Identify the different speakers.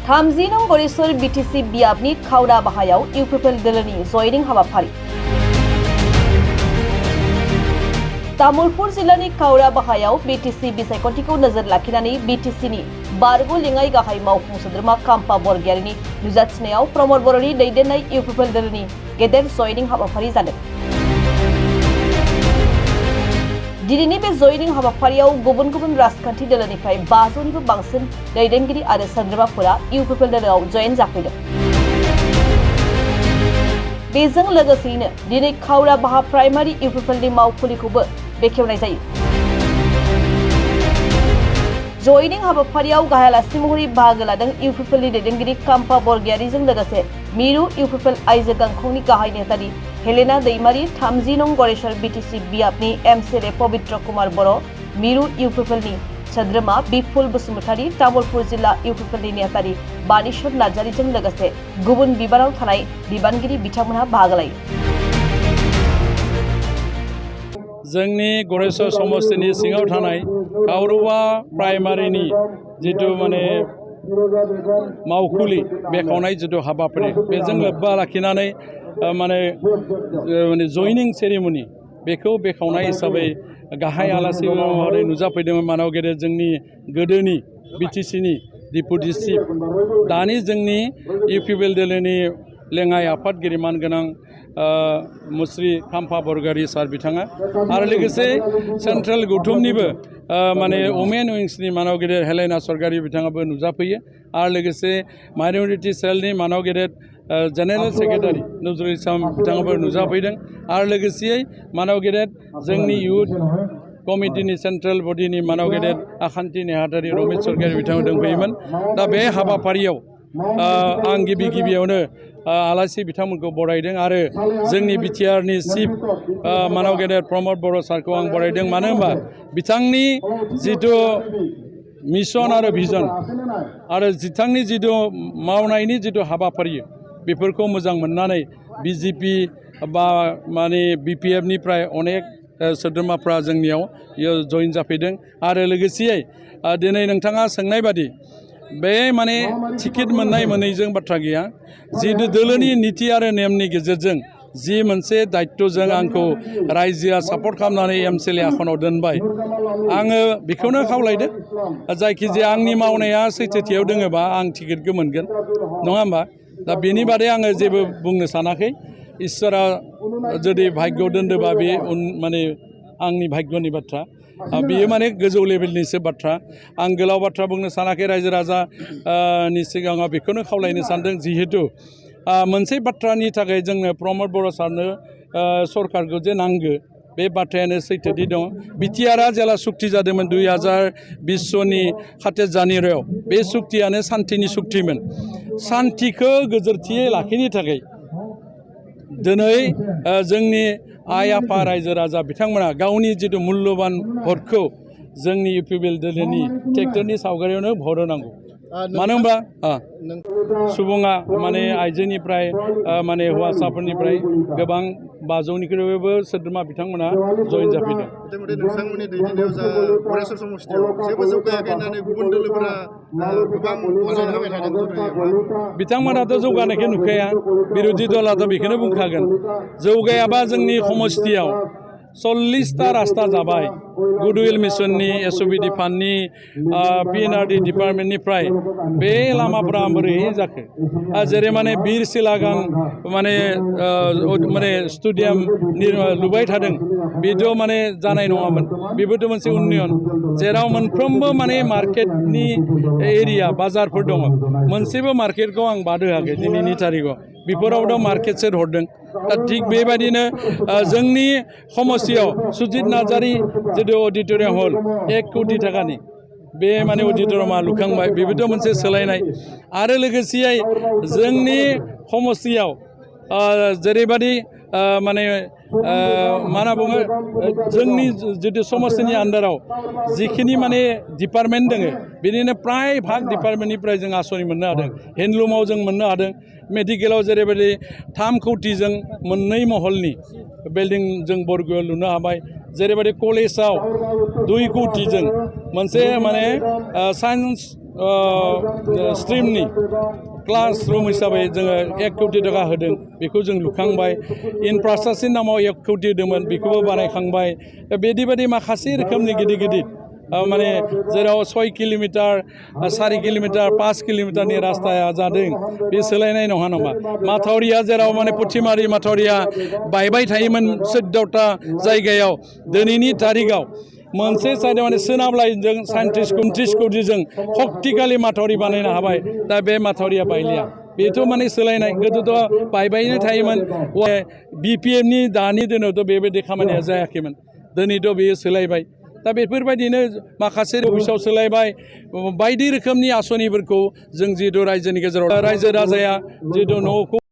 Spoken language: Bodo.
Speaker 1: थामजि नं गरेश्वर बीटीसी बियाबनि खावड़ा बाहायाव इउपिपिएल दोलोनि जयनिं हाबाफारि तामुलपुर जिल्लानि खावड़ा बाहायाव बीटीसी बिसायख'थिखौ नोजोर लाखिनानै बीटीसीनि बारग' लेङाइ गाहाय मावफुं सोद्रोमा काम्पा बरगयारिनि नुजाथिनायाव प्रमद बर'नि दैदेननाय इउपिपिएल दोलोनि गेदेर जयनिं हाबाफारि जादों। दिनैनि बे जयनिं हाबाफारियाव गुबुन गुबुन राजखान्थि दोलोनिफ्राय 500 निबो बांसिन दैदेनगिरि आरो सोद्रोमाफोरा इउपिपिएल दोलोआव जयेन जाफैदों। बेजों लोगोसेयैनो दिनै खावड़ा बाहा प्राइमारि इउपिपिएलनि मावखुलिखौबो बेखेवनाय जायो। जयनिं हाबाफारियाव गाहाय आलासि महरै बाहागो लादों इउपिपिएलनि दैदेनगिरि काम्पा बरगयारिजों लोगोसे मिरु इउपिपिएल आइजो गांखंनि गाहाय नेहाथारि हेलेना दैमारी, 30 नं गरेश्वर बीटीसी बियाबनि एमसीएलए पवित्र कुमार बर', मिरु इउपिपिएलनि सोद्रोमा बिपुल बसुमतारी, तामुलपुर जिल्ला इउपिपिएलनि नेहाथारि बानेश्वर नार्जारीजों लोगोसे गुबुन बिबानाव थानाय बिबानगिरि बिथांमोनहा बाहागो लायो।
Speaker 2: जोंनि गरेश्वर समष्टिनि सिङाव थानाय खावड़ा प्राइमारिनि जितु माने मावखुलि बेखेवनाय जितु हाबाफारि बेजों लोब्बा लाखिनानै माने जयनिं सेरेमनि बेखौ बेखेवनाय हिसाबै गाहाय आलासि महरै नुजाफैदोंमोन मानव गेदेर जोंनि गोदोनि बीटीसीनि डिपुटि चिफ दानि जोंनि इउपिपिएल दोलोनि लेङाइ आफादगिरि मानगोनां मुस्रि काम्पा बरगयारी सार बिथाङा आरो लोगोसे सेन्ट्रेल गौथुमनिबो माने वमेन उइंसनि मानव गेदेर हेलेना सरगारी बिथाङाबो नुजाफैयो आरो लोगोसे माइनरिटि सेलनि मानव गेदेर जेनेरेल सेक्रेटारि नजरुल इस्लाम बिथाङाबो नुजाफैदों आरो लोगोसेयै मानव गेदेर जोंनि इउथ कमिटिनि सेन्ट्रेल बडिनि मानव गेदेर आखान्थि नेहाथारि रमेश सरगारी बिथाङा दंफैयोमोन। दा बे हाबाफारियाव आं गिबियावनो आलासि बिथांमोनखौ बरायदों आरो जोंनि बिटिआरनि चिफ मानव गेदेर प्रमद बर' सारखौ आं बरायदों। मानो होनबा बिथांनि जितु मिशन आरो भिजन आरो बिथांनि जितु मावनायनि जितु हाबाफारि बेफोरखौ मोजां मोननानै बिजेपि बा माने बिपिएफनिफ्राय अनेक सोद्रोमाफ्रा जोंनियाव जयेन जाफैदों आरो लोगोसेयै दिनै नोंथाङा सोंनाय बादि बे माने टिकेट मोननाय मोनैजों बाथ्रा गैया। जितु दोलोनि नीति आरो नेमनि गेजेरजों जि मोनसे दायित्वजों आंखौ रायजोआ सापर्ट खालामनानै एमसीएलए आखनाव दोनबाय आङो बेखौनो खावलायदों जायखिजाया आंनि मावनाया सैथोथियाव दोङोबा आं टिकेटखौ मोनगोन नङा होमबा। दा बेनि बादै आङो जेबो बुंनो सानाखै। इसोरा जुदि भाग्यआव दोनदोंबा बे माने आंनि भाग्यनि बाथ्रा बेयो माने गोजौ लेभेलनिसो बाथ्रा। आं गोलाव बाथ्रा बुंनो सानाखै। रायजो राजानि सिगाङाव बेखौनो खावलायनो सानदों जिहेतु मोनसे बाथ्रानि थाखाय जोंनो प्रमद बर' सारनो सरकारखौ जे नांगौ बे बाथ्रायानो सैथोथि दं। बिटिआरआ जेला सुक्ति जादोंमोन 2020 27 जानुवारियाव बे सुक्तियानो सान्थिनि सुक्तिमोन। सान्थिखौ गोजोरथियै लाखिनो थाखाय दिनै जोंनि आइ आफा रायजो राजा बिथांमोना गावनि जितु मुल्यबान भटखौ जोंनि इउपिपिएल दोलोनि ट्रेक्टरनि सावगारियावनो भट होनांगौ। मानो होनबा सुबुङा माने आइजोनिफ्राय माने हौवासाफोरनिफ्राय गोबां 500निख्रुइबो सोद्रोमा बिथांमोना जयेन जाफैदों।
Speaker 3: नोंथांमोननि दैदेननायाव जा गरेश्वर समष्टियाव जेबो जौगायाखै होननानै गुबुन दोलोफोरा गोबां अजद होबाय थादों।
Speaker 2: बिथांमोनाथ' जौगानायखौ नुखाया। बिरोधि दलाथ' बेखौनो बुंखागोन। जौगायाबा जोंनि समष्टियाव 40टा रास्ता जाबाय। गुडविल मिशननि एसओबिडि फान्डनि पिएनआरडि डिपार्टमेन्टनिफ्राय बे लामाफोरा बोरैहाय जाखो जेरै माने बिर सिलागां माने स्टेडियाम लुबाय थादों बेथ' माने जानाय नङामोन। बेबोथ' मोनसे उन्नयन जेराव मोनफ्रोमबो माने मार्केटनि एरिया बाजारफोर दङ। मोनसेबो मार्केटखौ आं बाद होआखै दिनैनि तारिखाव बेफोरावथ' मार्केट सेट हरदों। दा थिग बेबायदिनो जोंनि समष्टियाव सुजित नार्जारी जितु अडिट'रियाम हल 1 कोटि थाखानि बे माने अडिट'रियामा लुखांबाय बेबोथ' मोनसे सोलायनाय। आरो लोगोसेयै जोंनि समष्टियाव जेरैबायदि माने मा होनना बुङो जोंनि जितु समष्टिनि आन्दाराव जिखिनि माने डिपार्टमेन्ट दङ बिनिनो प्राय भाग डिपार्टमेन्टनिफ्राय जों आसनि मोननो हादों। हेन्डलुमाव जों मोननो हादों। मेडिकेलाव जेरैबायदि 3 कोटिजों मोननै महलनि बिल्डिं जों बरगुयाव लुनो हाबाय जेरैबायदि कलेजाव 2 कौटिजों मोनसे माने साइन्स स्ट्रिमनि क्लासरुम हिसाबै जोङो 1 कौटि थाखा होदों बेखौ जों लुखांबाय इनफ्रास्ट्राक्चारनि नामाव 1 कौटि होदोंमोन बेखौबो बानायखांबाय बेबायदि माखासे रोखोमनि गिदिर माने जेराव 6 किल'मिटार 4 किल'मिटार 5 किल'मिटारनि रास्ताया जादों बे सोलायनाय नङा माथावरिया जेराव माने पुथिमारि माथावरिया बायबाय थायोमोन 14टा जायगायाव दिनैनि तारिखाव मोनसे साइडआव माने सोनाब लाइनजों 37 कौटिजों शक्तिशाली माथावरि बानायनो हाबाय दा बे माथावरिया बायलिया बेथ' माने सोलायनाय गोदोथ' बायबायनो थायोमोन BPMनि दानि दिनावथ' बेबायदि खामानिया जायाखैमोन दिनैथ' बेयो सोलायबाय दा बेफोरबायदिनो माखासे अफिसाव सोलायबाय बायदि रोखोमनि आसनिफोरखौ जों जिहेतु रायजोनि गेजेराव रायजो राजाया जिहेतु न'खौ